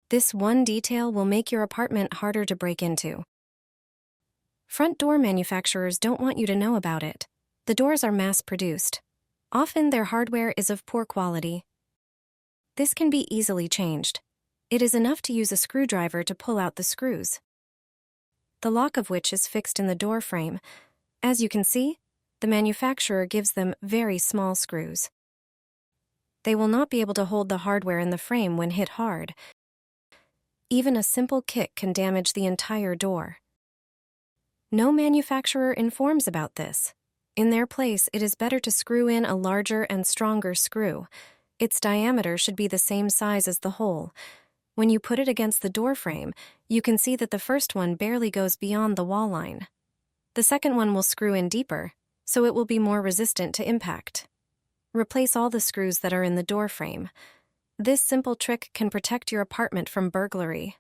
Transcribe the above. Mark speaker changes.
Speaker 1: This one detail will make your apartment harder to break into. Front door manufacturers don't want you to know about it. The doors are mass-produced. Often their hardware is of poor quality. This can be easily changed. It is enough to use a screwdriver to pull out the screws, the lock of which is fixed in the door frame. As you can see, the manufacturer gives them very small screws. They will not be able to hold the hardware in the frame when hit hard. Even a simple kick can damage the entire door. No manufacturer informs about this. In their place, it is better to screw in a larger and stronger screw. Its diameter should be the same size as the hole. When you put it against the door frame, you can see that the first one barely goes beyond the wall line. The second one will screw in deeper, so it will be more resistant to impact. Replace all the screws that are in the door frame. This simple trick can protect your apartment from burglary.